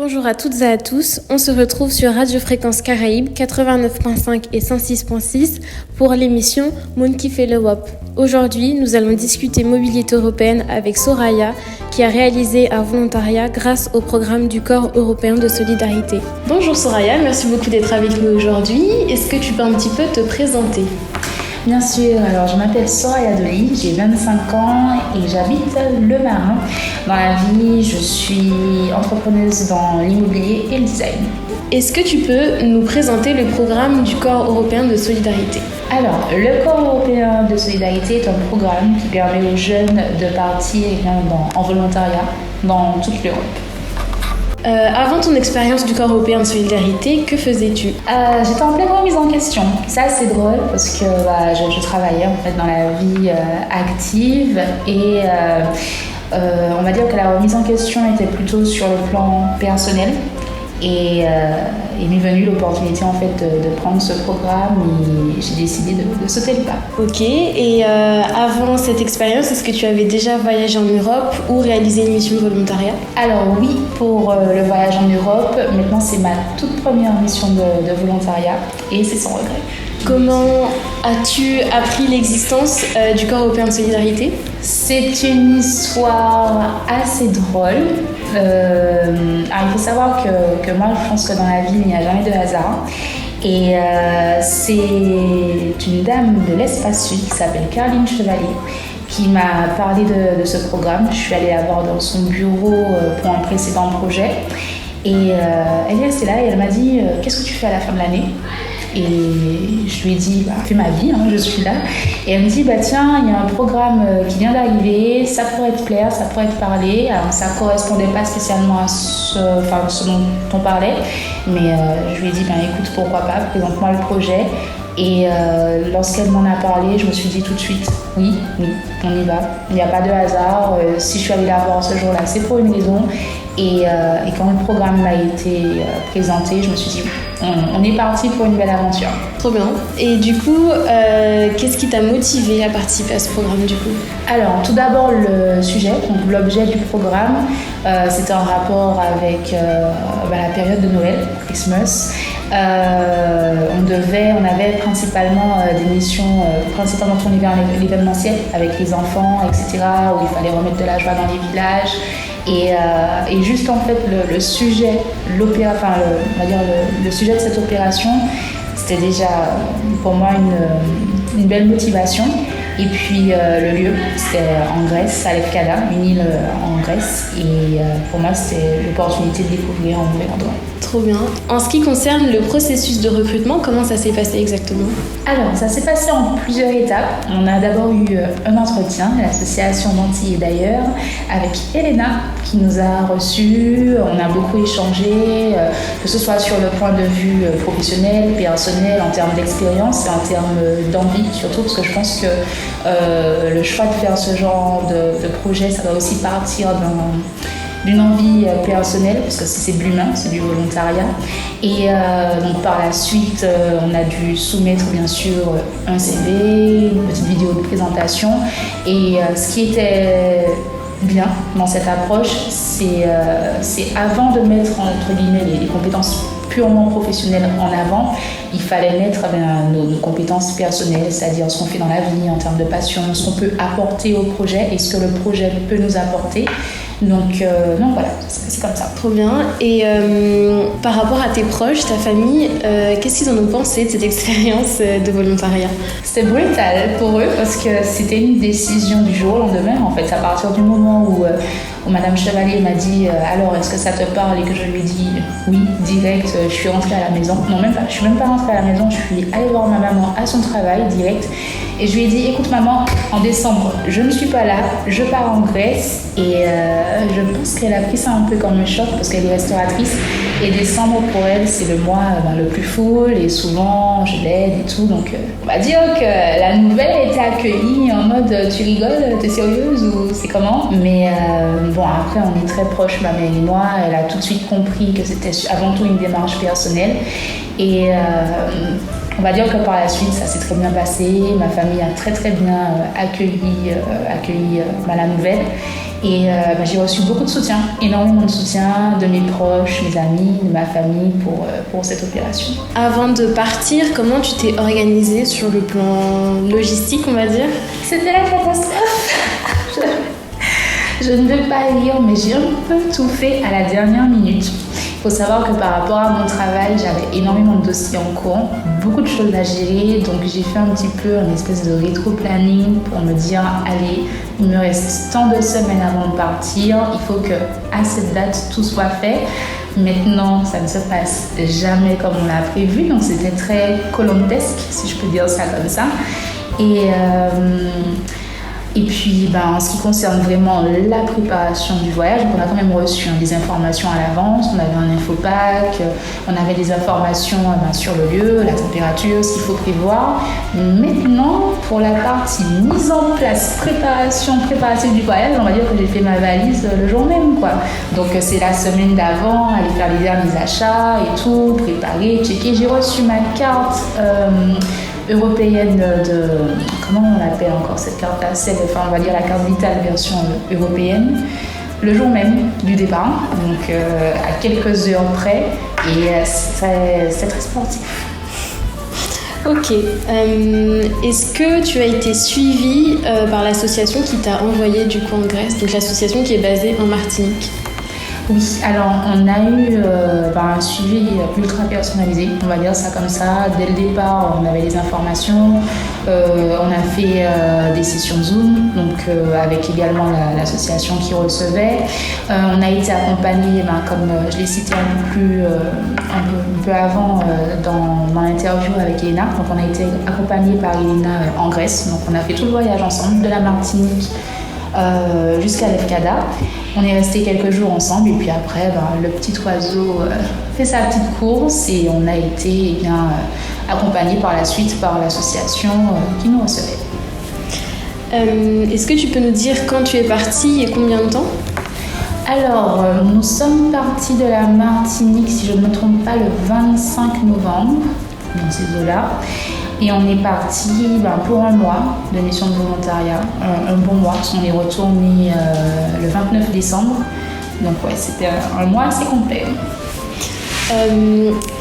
Bonjour à toutes et à tous, on se retrouve sur Radio Fréquence Caraïbes 89.5 et 106.6 pour l'émission Moun ki fait le WAP. Aujourd'hui, nous allons discuter mobilité européenne avec Soraya qui a réalisé un volontariat grâce au programme du Corps européen de solidarité. Bonjour Soraya, merci beaucoup d'être avec nous aujourd'hui. Est-ce que tu peux un petit peu te présenter ? Bien sûr, alors je m'appelle Soraya Doli, j'ai 25 ans et j'habite Le Marin. Dans la vie, je suis entrepreneuse dans l'immobilier et le design. Est-ce que tu peux nous présenter le programme du Corps européen de solidarité ? Alors, le Corps européen de solidarité est un programme qui permet aux jeunes de partir en volontariat dans toute l'Europe. Avant ton expérience du Corps européen de solidarité, que faisais-tu ? J'étais en pleine remise en question. Ça, c'est drôle parce que je travaillais en fait dans la vie active et on va dire que la remise en question était plutôt sur le plan personnel. Et m'est venue l'opportunité en fait de prendre ce programme et j'ai décidé de sauter le pas. Ok, et avant cette expérience, est-ce que tu avais déjà voyagé en Europe ou réalisé une mission de volontariat ? Alors oui, pour le voyage en Europe, maintenant c'est ma toute première mission de volontariat et c'est sans regret. Comment as-tu appris l'existence du Corps européen de solidarité ? C'est une histoire assez drôle. Il faut savoir que moi, je pense que dans la vie, il n'y a jamais de hasard. Et c'est une dame de l'espace sud qui s'appelle Caroline Chevalier qui m'a parlé de ce programme. Je suis allée la voir dans son bureau pour un précédent projet. Et elle est restée là et elle m'a dit « Qu'est-ce que tu fais à la fin de l'année ?» Et je lui ai dit, fais ma vie, je suis là. Et elle me dit, tiens, il y a un programme qui vient d'arriver, ça pourrait te plaire, ça pourrait te parler. Alors, ça ne correspondait pas spécialement à ce dont on parlait. Mais je lui ai dit, écoute, pourquoi pas, présente-moi le projet. Et lorsqu'elle m'en a parlé, je me suis dit tout de suite, oui, on y va. Il n'y a pas de hasard. Si je suis allée la voir ce jour-là, c'est pour une raison. Et quand le programme m'a été présenté, je me suis dit, on est parti pour une belle aventure. Trop bien. Et du coup, qu'est-ce qui t'a motivé à participer à ce programme du coup ? Alors, tout d'abord, le sujet, donc l'objet du programme, c'était en rapport avec la période de Noël, Christmas. On avait principalement des missions, principalement tournées vers l'événementiel avec les enfants, etc., où il fallait remettre de la joie dans les villages. Et juste en fait le sujet, le sujet de cette opération, c'était déjà pour moi une belle motivation. Et puis le lieu, c'était en Grèce, à Lefkada, une île en Grèce. Et pour moi, c'était l'opportunité de découvrir un nouvel endroit. Trop bien. En ce qui concerne le processus de recrutement, comment ça s'est passé exactement ? Alors, ça s'est passé en plusieurs étapes. On a d'abord eu un entretien à l'association d'Antilles et d'ailleurs avec Elena qui nous a reçus. On a beaucoup échangé, que ce soit sur le point de vue professionnel, personnel, en termes d'expérience et en termes d'envie surtout, parce que je pense que le choix de faire ce genre de projet, ça va aussi partir d'une envie personnelle, parce que c'est de l'humain, c'est du volontariat. Et donc par la suite, on a dû soumettre bien sûr un CV, une petite vidéo de présentation. Et ce qui était bien dans cette approche, c'est avant de mettre entre guillemets les compétences purement professionnelles en avant, il fallait mettre nos compétences personnelles, c'est-à-dire ce qu'on fait dans la vie en termes de passion, ce qu'on peut apporter au projet et ce que le projet peut nous apporter. Donc voilà, c'est comme ça. Trop bien. Et par rapport à tes proches, ta famille, qu'est-ce qu'ils en ont pensé de cette expérience de volontariat ? C'était brutal pour eux parce que c'était une décision du jour au lendemain. En fait, à partir du moment où Madame Chevalier m'a dit alors est-ce que ça te parle et que je lui ai dit oui direct, je suis rentrée à la maison. Non, même pas. Je suis même pas rentrée à la maison. Je suis allée voir ma maman à son travail direct et je lui ai dit écoute maman, en décembre je ne suis pas là, je pars en Grèce et je pense qu'elle a pris ça un peu comme un choc parce qu'elle est restauratrice et décembre pour elle c'est le mois le plus full et souvent je l'aide et tout donc on va dire que la nouvelle a été accueillie en mode tu rigoles, t'es sérieuse ou c'est comment, mais bon après on est très proches ma mère et moi, elle a tout de suite compris que c'était avant tout une démarche personnelle et on va dire que par la suite ça s'est très bien passé, ma famille a très très bien accueilli la nouvelle Et j'ai reçu beaucoup de soutien, énormément de soutien de mes proches, mes amis, de ma famille pour cette opération. Avant de partir, comment tu t'es organisée sur le plan logistique, on va dire? C'était la catastrophe. Je ne veux pas dire, mais j'ai un peu tout fait à la dernière minute. Il faut savoir que par rapport à mon travail, j'avais énormément de dossiers en cours, beaucoup de choses à gérer, donc j'ai fait un petit peu une espèce de rétro-planning pour me dire, allez, il me reste tant de semaines avant de partir, il faut que à cette date tout soit fait. Maintenant, ça ne se passe jamais comme on l'a prévu, donc c'était très colombesque, si je peux dire ça comme ça. Et puis, en ce qui concerne vraiment la préparation du voyage, on a quand même reçu des informations à l'avance, on avait un infopack, on avait des informations sur le lieu, la température, ce qu'il faut prévoir. Maintenant, pour la partie mise en place, préparative du voyage, on va dire que j'ai fait ma valise le jour même, quoi. Donc, c'est la semaine d'avant, aller faire les derniers achats et tout, préparer, checker. J'ai reçu ma carte européenne de... Comment on l'appelle encore cette carte-là? On va dire la carte vitale version européenne, le jour même du départ, donc à quelques heures près, et c'est très sportif. Ok. Est-ce que tu as été suivie par l'association qui t'a envoyé du coup en Grèce, donc l'association qui est basée en Martinique? Oui, alors on a eu un suivi ultra personnalisé, on va dire ça comme ça. Dès le départ, on avait les informations, on a fait des sessions Zoom, donc avec également l'association qui recevait. On a été accompagné, comme je l'ai cité un peu avant dans l'interview avec Elena, donc on a été accompagné par Elena en Grèce, donc on a fait tout le voyage ensemble, de la Martinique jusqu'à Lefkada. On est resté quelques jours ensemble et puis après, le petit oiseau fait sa petite course et on a été accompagné par la suite par l'association qui nous recevait. Est-ce que tu peux nous dire quand tu es partie et combien de temps? Alors, nous sommes partis de la Martinique, si je ne me trompe pas, le 25 novembre, dans ces eaux-là. Et on est parti pour un mois de mission de volontariat, un bon mois, parce qu'on est retourné le 29 décembre. Donc ouais, c'était un mois assez complet.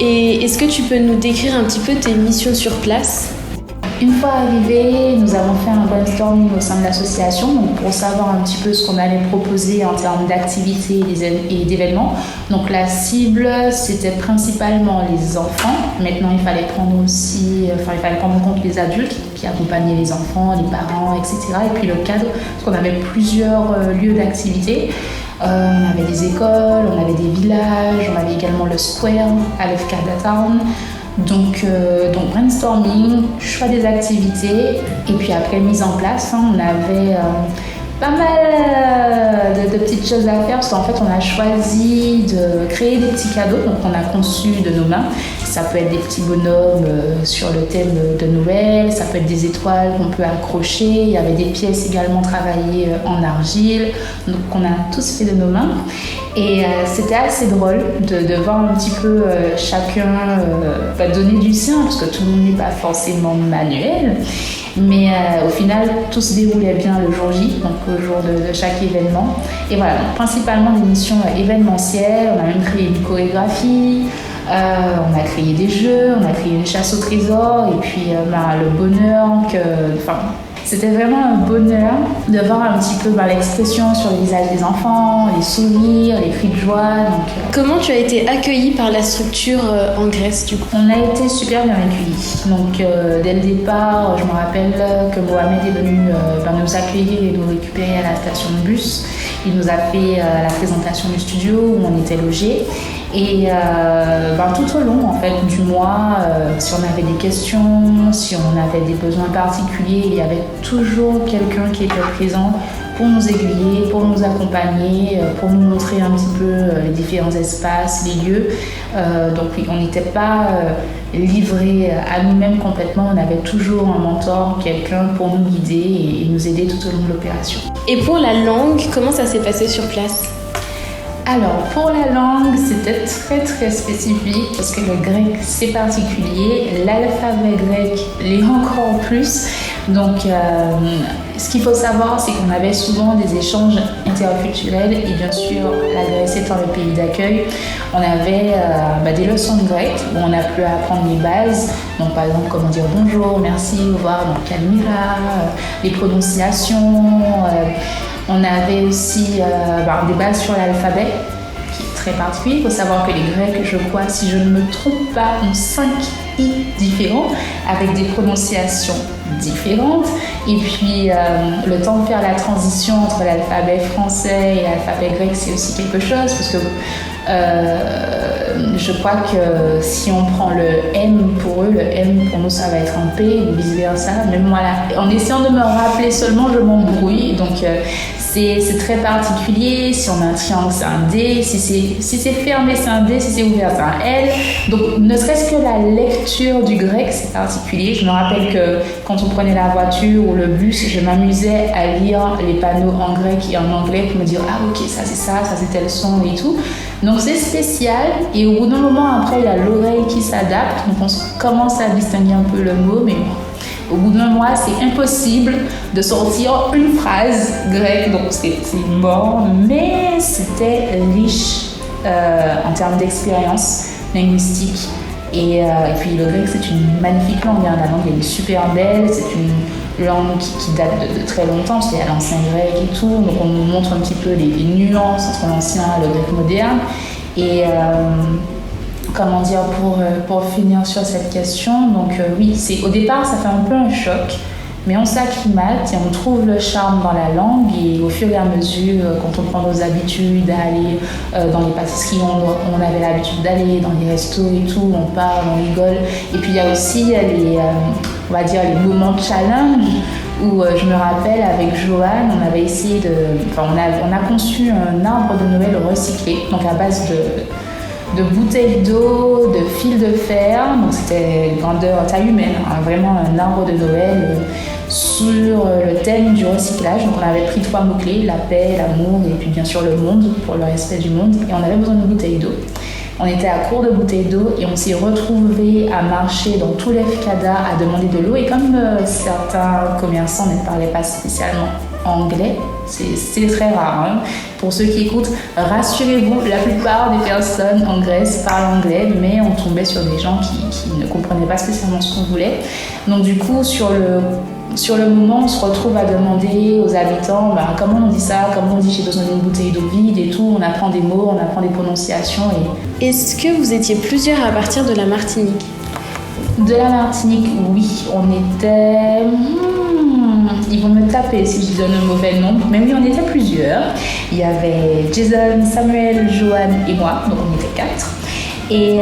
Et est-ce que tu peux nous décrire un petit peu tes missions sur place? Une fois arrivés, nous avons fait un brainstorming au sein de l'association donc pour savoir un petit peu ce qu'on allait proposer en termes d'activités et d'événements. Donc la cible, c'était principalement les enfants. Maintenant, il fallait prendre en compte les adultes qui accompagnaient les enfants, les parents, etc. Et puis le cadre, parce qu'on avait plusieurs lieux d'activité. On avait des écoles, on avait des villages, on avait également le square à Lefkada Town. Donc brainstorming, choix des activités et puis après mise en place, on avait pas mal de petites choses à faire parce qu'en fait on a choisi de créer des petits cadeaux, donc on a conçu de nos mains. Ça peut être des petits bonhommes sur le thème de Noël, ça peut être des étoiles qu'on peut accrocher, il y avait des pièces également travaillées en argile, donc on a tous fait de nos mains. Et c'était assez drôle de voir un petit peu chacun donner du sien, parce que tout le monde n'est pas forcément manuel. Mais au final, tout se déroulait bien le jour J, donc au jour de chaque événement. Et voilà, donc, principalement des missions événementielles, on a même créé une chorégraphie, on a créé des jeux, on a créé une chasse au trésor, et puis le bonheur c'était vraiment un bonheur de voir un petit peu l'expression sur les visages des enfants, les sourires, les cris de joie. Comment tu as été accueillie par la structure en Grèce du coup? On a été super bien accueillis. Donc dès le départ, je me rappelle que Mohamed est venu nous accueillir et nous récupérer à la station de bus. Il nous a fait la présentation du studio où on était logés. Et tout au long en fait, du mois, si on avait des questions, si on avait des besoins particuliers, il y avait toujours quelqu'un qui était présent pour nous aiguiller, pour nous accompagner, pour nous montrer un petit peu les différents espaces, les lieux. Donc oui, on n'était pas livrés à nous-mêmes complètement, on avait toujours un mentor, quelqu'un pour nous guider et nous aider tout au long de l'opération. Et pour la langue, comment ça s'est passé sur place? Alors, pour la langue, c'était très très spécifique parce que le grec c'est particulier, l'alphabet grec l'est encore plus. Donc, ce qu'il faut savoir, c'est qu'on avait souvent des échanges interculturels et bien sûr, la Grèce étant le pays d'accueil, on avait des leçons de grec où on a pu apprendre les bases. Donc, par exemple, comment dire bonjour, merci, au revoir, donc Kalmira, les prononciations. On avait aussi des bases sur l'alphabet qui est très particulier. Il faut savoir que les Grecs, je crois, si je ne me trompe pas, ont 5 I différents avec des prononciations différentes. Et puis, le temps de faire la transition entre l'alphabet français et l'alphabet grec, c'est aussi quelque chose parce que je crois que si on prend le M pour eux, le M pour nous, ça va être un P ou vice-versa. Même voilà, en essayant de me rappeler seulement, je m'embrouille. Donc, c'est très particulier. Si on a un triangle, c'est un D. Si c'est fermé, c'est un D. Si c'est ouvert, c'est un L. Donc, ne serait-ce que la lecture du grec, c'est particulier. Je me rappelle que quand on prenait la voiture ou le bus, je m'amusais à lire les panneaux en grec et en anglais pour me dire « Ah, ok, ça c'est tel son et tout ». Donc, c'est spécial. Et au bout d'un moment, après, il y a l'oreille qui s'adapte. Donc, on commence à distinguer un peu le mot, mais bon. Au bout d'un mois, c'est impossible de sortir une phrase grecque, donc c'est mort, mais c'était riche en termes d'expérience linguistique. Et puis le grec, c'est une magnifique langue, la langue elle est super belle, c'est une langue qui date de très longtemps, parce qu'il y a l'ancien grec et tout, donc on nous montre un petit peu les nuances entre l'ancien et le grec moderne. Et comment dire, pour finir sur cette question, donc oui, au départ ça fait un peu un choc, mais on s'acclimate et on trouve le charme dans la langue et au fur et à mesure, quand on prend nos habitudes d'aller dans les pâtisseries, on avait l'habitude d'aller dans les restos et tout, on parle, on rigole. Et puis il y a aussi on va dire les moments challenge où je me rappelle avec Joanne, on avait essayé on a conçu un arbre de Noël recyclé, donc à base de bouteilles d'eau, de fils de fer, donc c'était grandeur, taille humaine, vraiment un arbre de Noël sur le thème du recyclage. Donc on avait pris 3 mots-clés, la paix, l'amour et puis bien sûr le monde, pour le respect du monde, et on avait besoin de bouteilles d'eau. On était à court de bouteilles d'eau et on s'est retrouvés à marcher dans tout l'Efkada à demander de l'eau, et comme certains commerçants ne parlaient pas spécialement anglais, c'est très rare. Pour ceux qui écoutent, rassurez-vous, la plupart des personnes en Grèce parlent anglais, mais on tombait sur des gens qui ne comprenaient pas spécialement ce qu'on voulait. Donc du coup, sur le moment, on se retrouve à demander aux habitants comment on dit ça, comment on dit j'ai besoin d'une bouteille d'eau vide et tout. On apprend des mots, on apprend des prononciations. Est-ce que vous étiez plusieurs à partir de la Martinique ? De la Martinique, oui. On était... Ils vont me taper si je donne un mauvais nombre, mais oui, on était plusieurs. Il y avait Jason, Samuel, Joanne et moi, donc on était 4. Et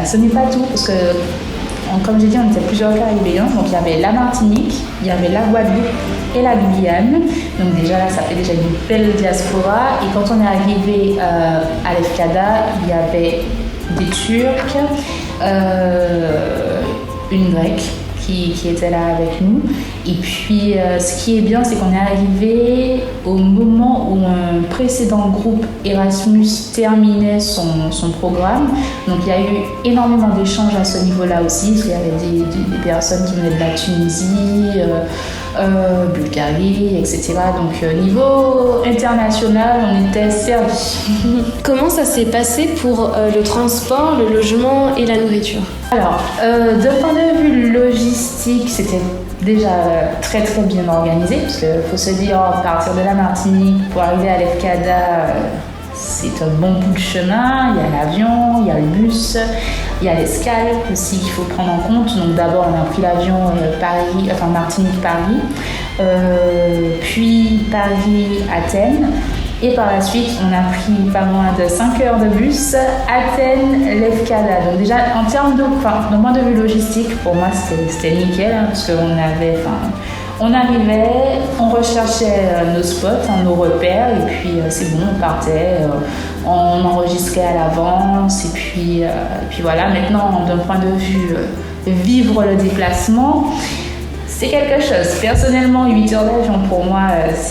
ce n'est pas tout, parce que, comme j'ai dit, on était plusieurs Caribéens. Donc il y avait la Martinique, il y avait la Guadeloupe et la Guyane. Donc déjà là, ça fait déjà une belle diaspora. Et quand on est arrivé à l'Efkada, il y avait des Turcs, une Grecque qui était là avec nous. Et puis, ce qui est bien, c'est qu'on est arrivé au moment où un précédent groupe Erasmus terminait son programme. Donc, il y a eu énormément d'échanges à ce niveau-là aussi, parce qu'il y avait des personnes qui venaient de la Tunisie, Bulgarie, etc. Donc, niveau international, on était servis. Comment ça s'est passé pour le transport, le logement et la nourriture ? Alors, d'un point de vue logistique, c'était déjà très très bien organisé, parce qu'il faut se dire, partir de la Martinique pour arriver à l'Efkada, c'est un bon bout de chemin. Il y a l'avion, il y a le bus, il y a l'escale aussi qu'il faut prendre en compte. Donc d'abord on a pris l'avion Martinique-Paris, puis Paris-Athènes. Et par la suite, on a pris pas moins de 5 heures de bus, Athènes-l'Efkada. Donc déjà, en termes de point de vue logistique, pour moi, c'était nickel, parce on arrivait, on recherchait nos spots, nos repères, et puis c'est bon, on partait, on enregistrait à l'avance, et puis voilà. Maintenant, d'un point de vue vivre le déplacement, c'est quelque chose. Personnellement, 8 heures d'avion pour moi,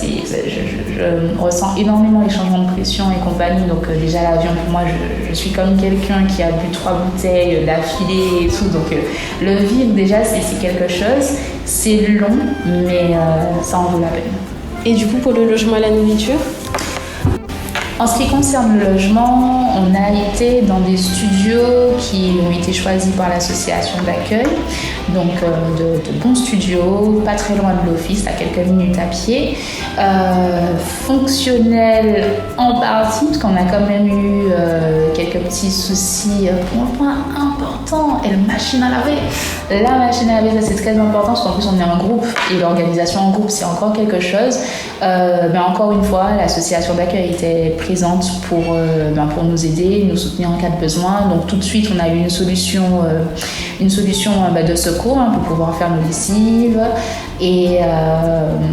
je ressens énormément les changements de pression et compagnie. Donc déjà l'avion pour moi, je suis comme quelqu'un qui a bu 3 bouteilles d'affilée et tout. Donc le vivre déjà, c'est quelque chose. C'est long, mais ça en vaut la peine. Et du coup, pour le logement et la nourriture ? En ce qui concerne le logement, on a été dans des studios qui ont été choisis par l'association d'accueil, donc de bons studios, pas très loin de l'office, à quelques minutes à pied, fonctionnels en partie, parce qu'on a quand même eu quelques petits soucis pour un point important, et la machine à laver. La machine à laver, ça c'est très important, parce qu'en plus on est en groupe, et l'organisation en groupe c'est encore quelque chose. Mais encore une fois, l'association d'accueil était présente pour nous aider, nous soutenir en cas de besoin. Donc tout de suite, on a eu une solution de secours pour pouvoir faire nos lessives. Et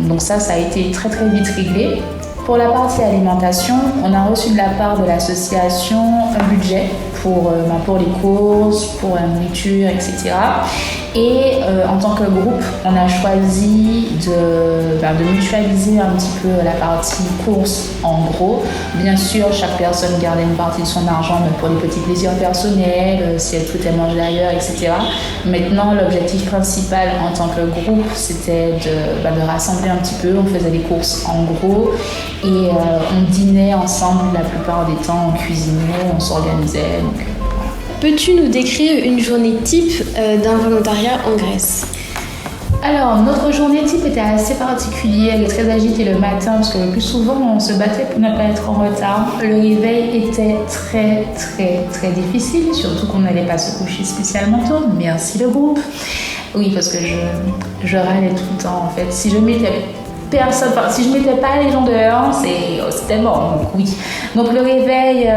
donc ça a été très très vite réglé. Pour la partie alimentation, on a reçu de la part de l'association un budget pour les courses, pour la nourriture, etc. Et en tant que groupe, on a choisi de mutualiser un petit peu la partie courses en gros. Bien sûr, chaque personne gardait une partie de son argent pour les petits plaisirs personnels, si elle souhaitait manger ailleurs, etc. Maintenant, l'objectif principal en tant que groupe, c'était de rassembler un petit peu. On faisait des courses en gros et on dînait ensemble la plupart des temps, on cuisinait, on s'organisait. Donc, voilà. Peux-tu nous décrire une journée type d'un volontariat en Grèce ? Alors, notre journée type était assez particulière, elle est très agitée le matin parce que le plus souvent on se battait pour ne pas être en retard. Le réveil était très très très difficile, surtout qu'on n'allait pas se coucher spécialement tôt. Merci le groupe. Oui, parce que je râlais tout le temps en fait. Si je mettais pas les gens dehors, c'était mort. Donc oui. Donc le réveil,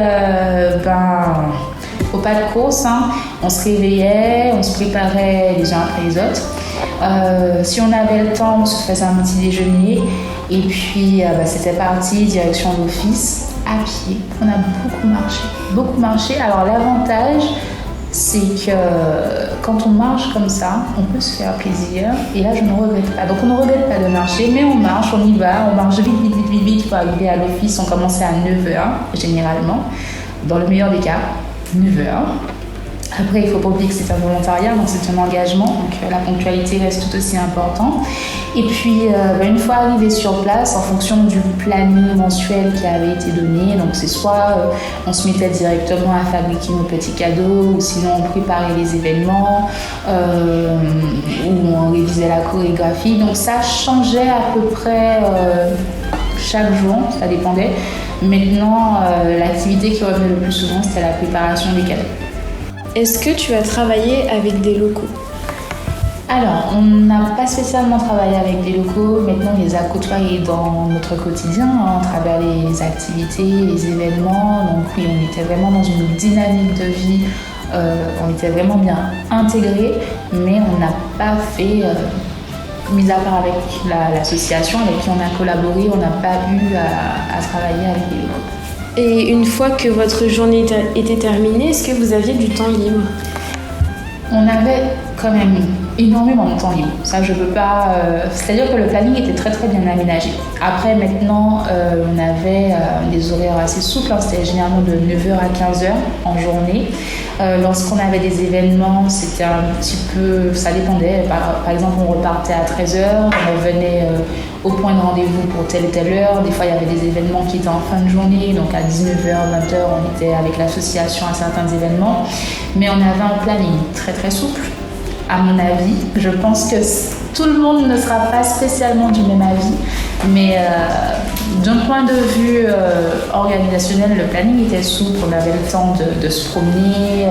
faut pas de course, on se réveillait, on se préparait les uns après les autres. Si on avait le temps, on se faisait un petit déjeuner et puis c'était parti, direction l'office, à pied. On a beaucoup marché. Alors l'avantage, c'est que quand on marche comme ça, on peut se faire plaisir et là je ne regrette pas. Donc on ne regrette pas de marcher, mais on marche, on y va, on marche vite pour arriver à l'office. On commençait à 9h généralement, dans le meilleur des cas, 9h. Après, il ne faut pas oublier que c'est un volontariat, donc c'est un engagement, donc la ponctualité reste tout aussi importante. Et puis, une fois arrivé sur place, en fonction du planning mensuel qui avait été donné, donc c'est soit on se mettait directement à fabriquer nos petits cadeaux, ou sinon on préparait les événements, ou on révisait la chorégraphie. Donc ça changeait à peu près chaque jour, ça dépendait. Maintenant, l'activité qui revenait le plus souvent, c'était la préparation des cadeaux. Est-ce que tu as travaillé avec des locaux ? Alors, on n'a pas spécialement travaillé avec des locaux. Maintenant, on les a côtoyés dans notre quotidien, à travers les activités, les événements. Donc oui, on était vraiment dans une dynamique de vie. On était vraiment bien intégrés, mais on n'a pas fait, mis à part avec l'association avec qui on a collaboré, on n'a pas eu à travailler avec des locaux. Et une fois que votre journée était terminée, est-ce que vous aviez du temps libre ? On avait quand même énormément de temps libre. Ça, je peux pas. C'est-à-dire que le planning était très très bien aménagé. Après, maintenant, on avait des horaires assez souples. C'était généralement de 9h à 15h en journée. Lorsqu'on avait des événements, c'était un petit peu. Ça dépendait. Par exemple, on repartait à 13h, on revenait au point de rendez-vous pour telle et telle heure. Des fois, il y avait des événements qui étaient en fin de journée. Donc à 19h, 20h, on était avec l'association à certains événements. Mais on avait un planning très très souple. À mon avis, je pense que tout le monde ne sera pas spécialement du même avis, mais d'un point de vue organisationnel, le planning était souple. On avait le temps de se promener,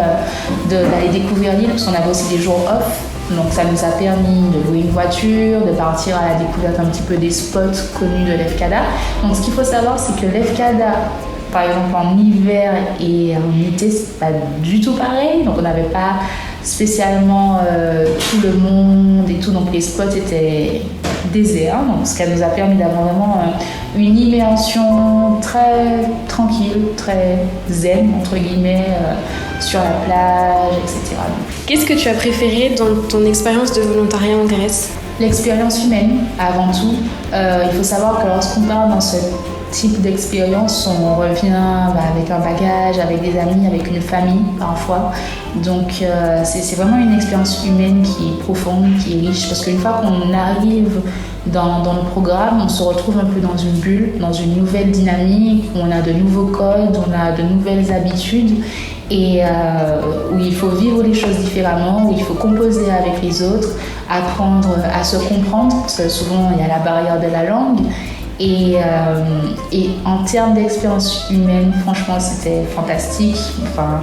d'aller découvrir l'île, parce qu'on avait aussi des jours off. Donc ça nous a permis de louer une voiture, de partir à la découverte un petit peu des spots connus de l'Efcada. Donc ce qu'il faut savoir, c'est que l'Efcada, par exemple en hiver et en été, c'est pas du tout pareil. Donc on n'avait pas spécialement tout le monde et tout, donc les spots étaient désert, donc ce qui nous a permis d'avoir vraiment une immersion très tranquille, très zen, entre guillemets, sur la plage, etc. Qu'est-ce que tu as préféré dans ton expérience de volontariat en Grèce ? L'expérience humaine, avant tout. Il faut savoir que lorsqu'on part dans ce type d'expérience, on revient avec un bagage, avec des amis, avec une famille parfois. Donc c'est vraiment une expérience humaine qui est profonde, qui est riche, parce qu'une fois qu'on arrive dans le programme, on se retrouve un peu dans une bulle, dans une nouvelle dynamique, où on a de nouveaux codes, on a de nouvelles habitudes, et où il faut vivre les choses différemment, où il faut composer avec les autres, apprendre à se comprendre, parce que souvent il y a la barrière de la langue. Et en termes d'expérience humaine, franchement, c'était fantastique. Enfin,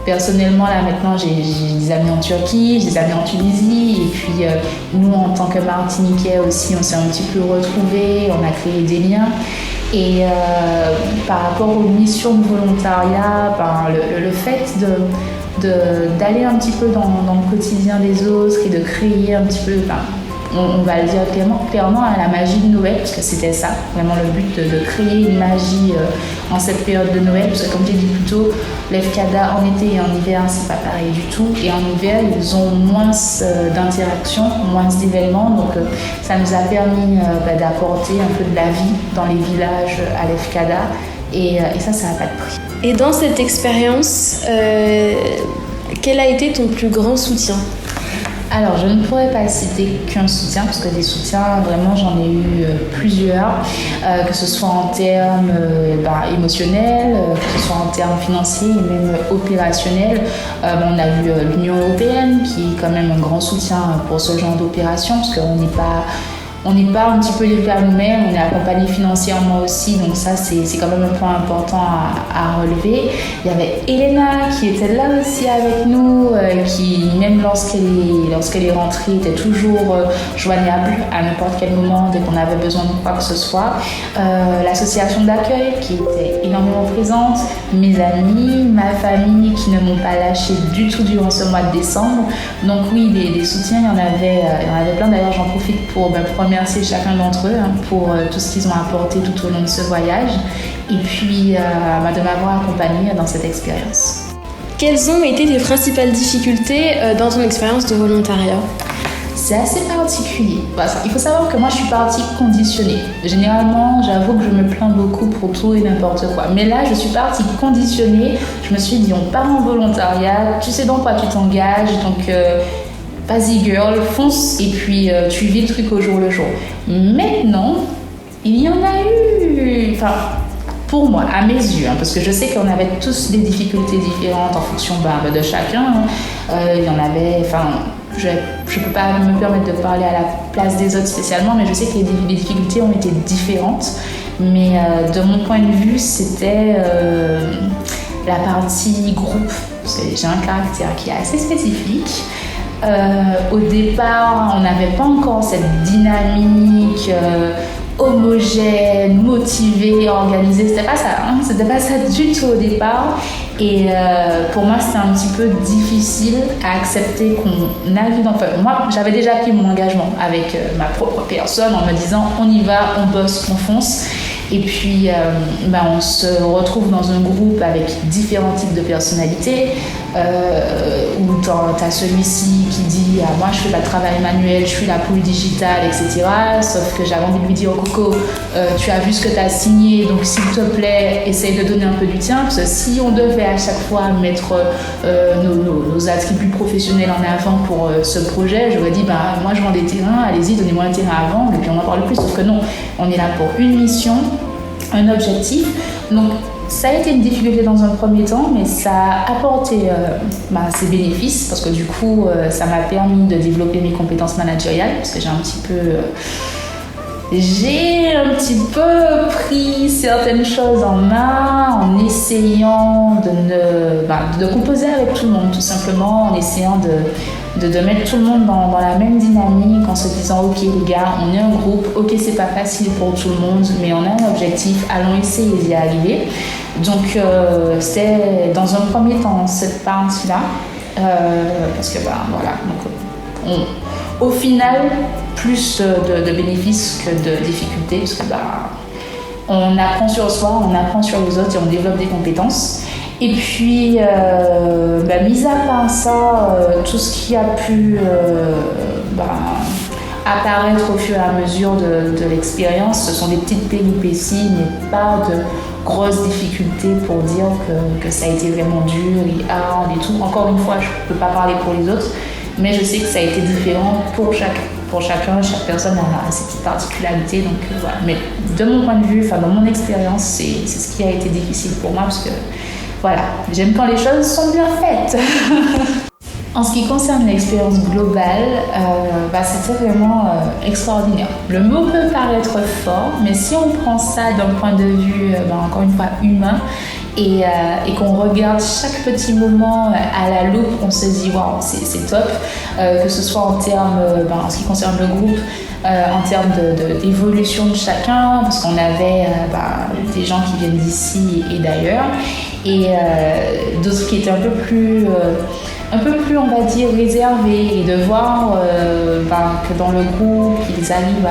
personnellement, là maintenant, j'ai des amis en Turquie, j'ai des amis en Tunisie. Et puis, nous, en tant que Martiniquais aussi, on s'est un petit peu retrouvés, on a créé des liens. Et par rapport aux missions de volontariat, le fait d'aller un petit peu dans le quotidien des autres et de créer un petit peu... on va le dire clairement à la magie de Noël, parce que c'était ça, vraiment le but de créer une magie en cette période de Noël, parce que comme j'ai dit plus tôt, l'EFCADA en été et en hiver, c'est pas pareil du tout, et en hiver, ils ont moins d'interactions, moins d'événements, donc ça nous a permis d'apporter un peu de la vie dans les villages à l'EFCADA, et ça n'a pas de prix. Et dans cette expérience, quel a été ton plus grand soutien ? Alors, je ne pourrais pas citer qu'un soutien, parce que des soutiens, vraiment, j'en ai eu plusieurs, que ce soit en termes émotionnels, que ce soit en termes financiers et même opérationnels. On a eu l'Union européenne, qui est quand même un grand soutien pour ce genre d'opération, parce qu'on n'est pas un petit peu livré à nous-mêmes, on est accompagné financièrement aussi, donc ça c'est quand même un point important à relever. Il y avait Elena qui était là aussi avec nous, qui même lorsqu'elle est rentrée était toujours joignable à n'importe quel moment dès qu'on avait besoin de quoi que ce soit. L'association d'accueil qui était énormément présente, mes amis, ma famille qui ne m'ont pas lâché du tout durant ce mois de décembre. Donc oui, des soutiens, il y en avait plein. D'ailleurs, j'en profite pour remercier chacun d'entre eux pour tout ce qu'ils ont apporté tout au long de ce voyage et puis de m'avoir accompagnée dans cette expérience. Quelles ont été tes principales difficultés dans ton expérience de volontariat ? C'est assez particulier. Il faut savoir que moi, je suis partie conditionnée. Généralement, j'avoue que je me plains beaucoup pour tout et n'importe quoi. Mais là, je suis partie conditionnée. Je me suis dit, on part en volontariat, tu sais dans quoi tu t'engages, donc... vas-y girl, fonce et puis tu vis le truc au jour le jour. Maintenant, il y en a eu, pour moi, à mes yeux, parce que je sais qu'on avait tous des difficultés différentes en fonction de chacun. Il y en avait, je ne peux pas me permettre de parler à la place des autres spécialement, mais je sais que les difficultés ont été différentes. Mais de mon point de vue, c'était la partie groupe. Parce que j'ai un caractère qui est assez spécifique. Au départ, on n'avait pas encore cette dynamique homogène, motivée, organisée. C'était pas ça du tout au départ. Et pour moi, c'était un petit peu difficile à accepter qu'on arrive dans... moi, j'avais déjà pris mon engagement avec ma propre personne en me disant on y va, on bosse, on fonce. Et puis, on se retrouve dans un groupe avec différents types de personnalités, où tu as celui-ci qui dit « moi, je fais pas de travail manuel, je suis là pour le digital, etc. » Sauf que j'avais envie de lui dire « Coco, tu as vu ce que tu as signé, donc s'il te plaît, essaye de donner un peu du tien. » Parce que si on devait à chaque fois mettre nos attributs professionnels en avant pour ce projet, j'aurais dit « moi, je vends des terrains, allez-y, donnez-moi un terrain à vendre, et puis on en parle plus. » Sauf que non, on est là pour une mission, un objectif. Donc ça a été une difficulté dans un premier temps, mais ça a apporté ses bénéfices, parce que du coup ça m'a permis de développer mes compétences managériales, parce que j'ai un petit peu pris certaines choses en main en essayant de composer avec tout le monde, tout simplement, en essayant de mettre tout le monde dans la même dynamique, en se disant ok les gars, on est un groupe, ok c'est pas facile pour tout le monde, mais on a un objectif, allons essayer d'y arriver. Donc c'est dans un premier temps cette partie-là, parce que voilà, donc au final plus de bénéfices que de difficultés, parce que on apprend sur soi, on apprend sur les autres et on développe des compétences. Et puis, mis à part ça, tout ce qui a pu apparaître au fur et à mesure de l'expérience, ce sont des petites péripéties, mais pas de grosses difficultés pour dire que ça a été vraiment dur et hard et tout. Encore une fois, je ne peux pas parler pour les autres, mais je sais que ça a été différent pour chacun, chaque personne a ses petites particularités. Donc voilà. Mais de mon point de vue, dans mon expérience, c'est ce qui a été difficile pour moi, parce que voilà, j'aime quand les choses sont bien faites. En ce qui concerne l'expérience globale, c'était vraiment extraordinaire. Le mot peut paraître fort, mais si on prend ça d'un point de vue, encore une fois, humain, et qu'on regarde chaque petit moment à la loupe, on se dit waouh, c'est top, que ce soit en termes, en ce qui concerne le groupe, en termes d'évolution de chacun, parce qu'on avait des gens qui viennent d'ici et d'ailleurs, et d'autres qui étaient un peu plus, on va dire, réservés, et de voir que dans le groupe, ils arrivent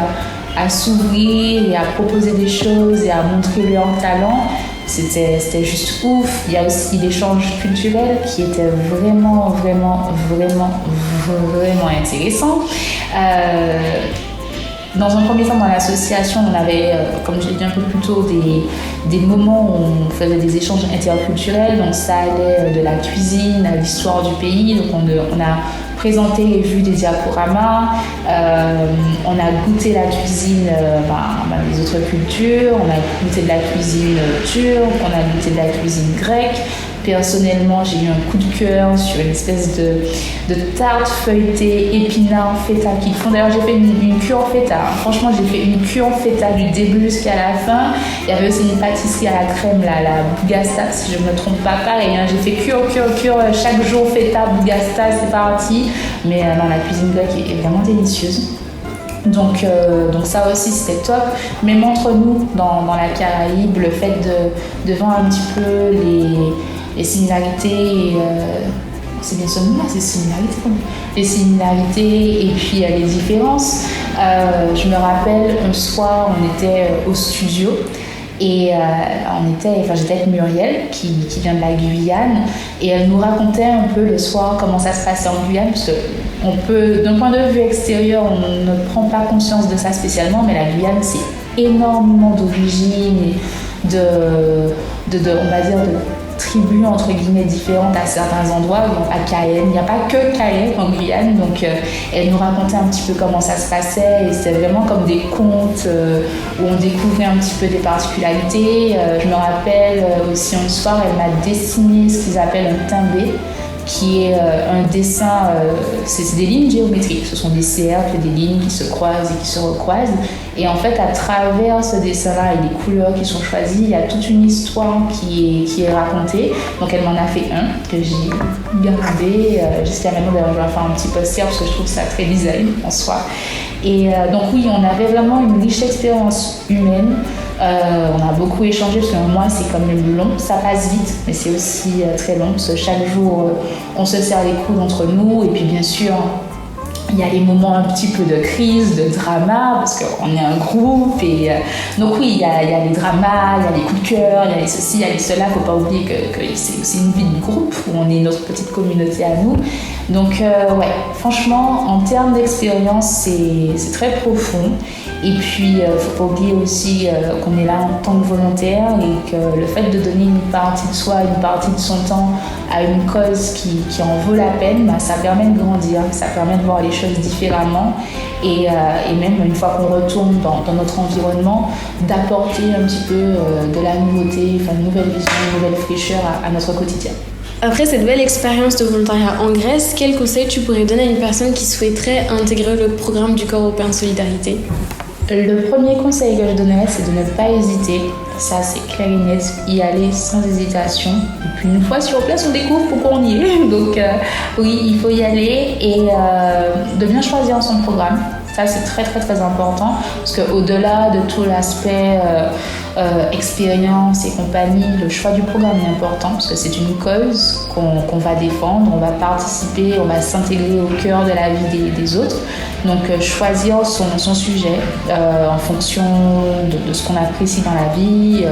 à s'ouvrir et à proposer des choses et à montrer leur talent. C'était juste ouf. Il y a aussi l'échange culturel qui était vraiment intéressant. Dans un premier temps, dans l'association, on avait, comme je l'ai dit un peu plus tôt, des moments où on faisait des échanges interculturels. Donc ça allait de la cuisine à l'histoire du pays. Donc on a présenté et vu des diaporamas. On a goûté la cuisine des autres cultures. On a goûté de la cuisine turque. On a goûté de la cuisine grecque. Personnellement, j'ai eu un coup de cœur sur une espèce de tarte feuilletée, épinards, feta qu'ils font. D'ailleurs, j'ai fait une cure feta. Franchement, j'ai fait une cure feta du début jusqu'à la fin. Il y avait aussi une pâtisserie à la crème, la Bougasta, si je ne me trompe pas. Pareil, j'ai fait cure. Chaque jour, feta, Bougasta, c'est parti. Mais la cuisine grecque est vraiment délicieuse. Donc ça aussi c'était top. Même entre nous dans la Caraïbe, le fait de voir un petit peu les similarités, c'est bien ce mot-là, les similarités et puis les différences. Je me rappelle un soir, on était au studio et j'étais avec Muriel qui vient de la Guyane, et elle nous racontait un peu le soir comment ça se passait en Guyane, parce que d'un point de vue extérieur, on ne prend pas conscience de ça spécialement, mais la Guyane, c'est énormément d'origines et on va dire, de tribus entre guillemets différentes à certains endroits. Donc à Cayenne, il n'y a pas que Cayenne en Guyane, donc elle nous racontait un petit peu comment ça se passait, et c'était vraiment comme des contes où on découvrait un petit peu des particularités. Je me rappelle aussi un soir, elle m'a dessiné ce qu'ils appellent un timbé, qui est un dessin, c'est des lignes géométriques, ce sont des cercles, des lignes qui se croisent et qui se recroisent, et en fait à travers ce dessin-là et les couleurs qui sont choisies, il y a toute une histoire qui est racontée. Donc elle m'en a fait un que j'ai gardé jusqu'à maintenant. D'ailleurs, je vais faire un petit poster parce que je trouve ça très design en soi. Et donc oui, on avait vraiment une riche expérience humaine. On a beaucoup échangé, parce qu'un mois c'est quand même long, ça passe vite, mais c'est aussi très long, parce que chaque jour on se serre les coudes entre nous, et puis bien sûr il y a les moments un petit peu de crise, de drama, parce qu'on est un groupe, et donc oui, il y a les dramas, il y a les coups de cœur, il y a les ceci, il y a les cela. Il ne faut pas oublier que c'est aussi une vie de groupe, où on est notre petite communauté à nous. Donc franchement, en termes d'expérience, c'est très profond. Et puis, il ne faut pas oublier aussi qu'on est là en tant que volontaire, et que le fait de donner une partie de soi, une partie de son temps à une cause qui en vaut la peine, ça permet de grandir, ça permet de voir les choses différemment, et même une fois qu'on retourne dans notre environnement, d'apporter un petit peu de la nouveauté, une nouvelle vision, une nouvelle fraîcheur à notre quotidien. Après cette belle expérience de volontariat en Grèce, quel conseil tu pourrais donner à une personne qui souhaiterait intégrer le programme du Corps européen de solidarité ? Le premier conseil que je donnerais, c'est de ne pas hésiter. Ça, c'est clair et net. Y aller sans hésitation. Et puis, une fois sur place, on découvre pourquoi on y est. Donc, oui, il faut y aller, et de bien choisir son programme. Ça, c'est très, très, très important. Parce qu'au-delà de tout l'aspect expérience et compagnie, le choix du programme est important parce que c'est une cause qu'on va défendre, on va participer, on va s'intégrer au cœur de la vie des autres. Donc choisir son sujet en fonction de ce qu'on apprécie dans la vie,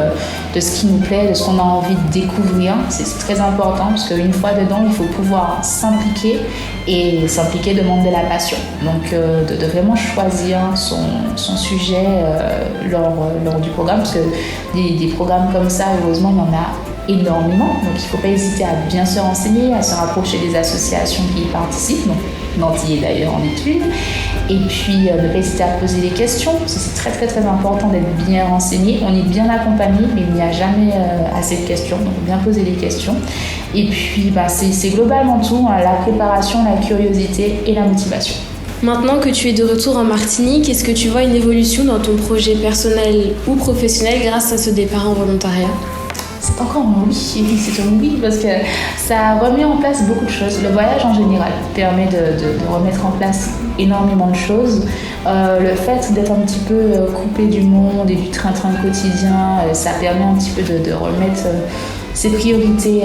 de ce qui nous plaît, de ce qu'on a envie de découvrir, c'est très important parce qu'une fois dedans, il faut pouvoir s'impliquer et s'impliquer demande de la passion. Donc de vraiment choisir son sujet lors du programme parce que des programmes comme ça, heureusement, il y en a énormément. Donc il ne faut pas hésiter à bien se renseigner, à se rapprocher des associations qui y participent. Donc Nanty d'ailleurs en est une. Et puis ne pas hésiter à poser des questions, parce que c'est très très très important d'être bien renseigné. On est bien accompagné, mais il n'y a jamais assez de questions, donc bien poser les questions. Et puis c'est globalement tout, hein, la préparation, la curiosité et la motivation. Maintenant que tu es de retour en Martinique, est-ce que tu vois une évolution dans ton projet personnel ou professionnel grâce à ce départ en volontariat ? C'est encore un oui, c'est un oui parce que ça remet en place beaucoup de choses. Le voyage en général permet de remettre en place énormément de choses. Le fait d'être un petit peu coupé du monde et du train-train quotidien, ça permet un petit peu de remettre ses priorités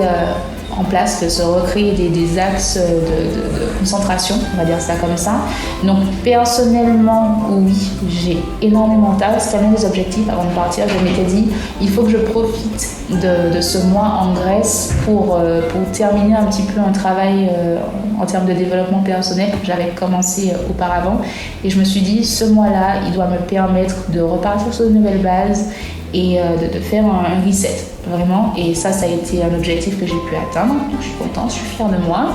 en place, de se recréer des axes de concentration, on va dire ça comme ça. Donc personnellement, oui, j'ai énormément de tâches. C'était l'un des objectifs avant de partir. Je m'étais dit, il faut que je profite de ce mois en Grèce pour terminer un petit peu un travail en termes de développement personnel que j'avais commencé auparavant. Et je me suis dit, ce mois-là, il doit me permettre de repartir sur de nouvelles bases et de faire un reset, vraiment. Et ça a été un objectif que j'ai pu atteindre. Donc, je suis contente, je suis fière de moi.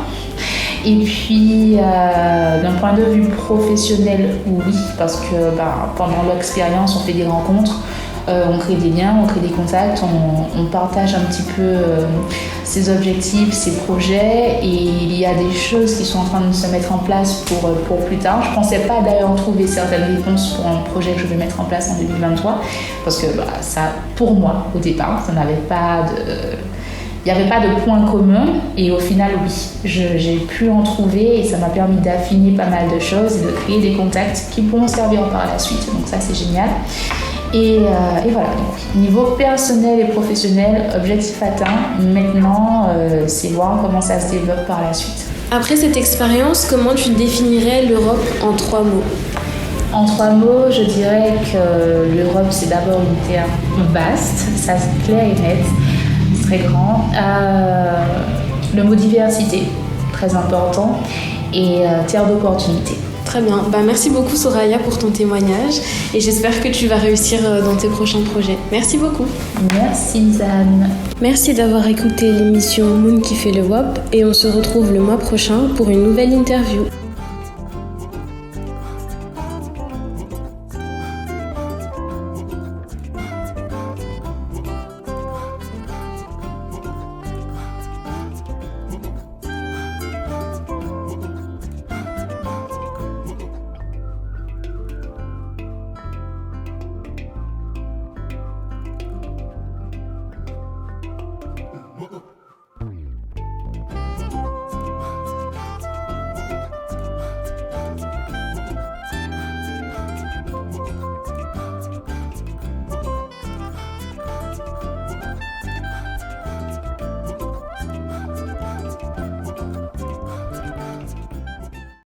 Et puis, d'un point de vue professionnel, oui, parce que pendant l'expérience, on fait des rencontres, on crée des liens, on crée des contacts, on partage un petit peu ses objectifs, ses projets, et il y a des choses qui sont en train de se mettre en place pour plus tard. Je ne pensais pas d'ailleurs trouver certaines réponses pour un projet que je vais mettre en place en 2023, parce que ça, pour moi, au départ, ça n'avait pas il n'y avait pas de point commun, et au final, oui, j'ai pu en trouver, et ça m'a permis d'affiner pas mal de choses et de créer des contacts qui pourront servir par la suite. Donc ça, c'est génial. Et voilà, donc niveau personnel et professionnel, objectif atteint. Maintenant, c'est voir comment ça se développe par la suite. Après cette expérience, comment tu définirais l'Europe en 3 mots ? En 3 mots, je dirais que l'Europe, c'est d'abord une terre vaste, ça c'est clair et net, c'est très grand. Le mot diversité, très important, et terre d'opportunité. Très bien. Merci beaucoup Soraya pour ton témoignage et j'espère que tu vas réussir dans tes prochains projets. Merci beaucoup. Merci Zane. Merci d'avoir écouté l'émission Moon qui fait le WAP et on se retrouve le mois prochain pour une nouvelle interview.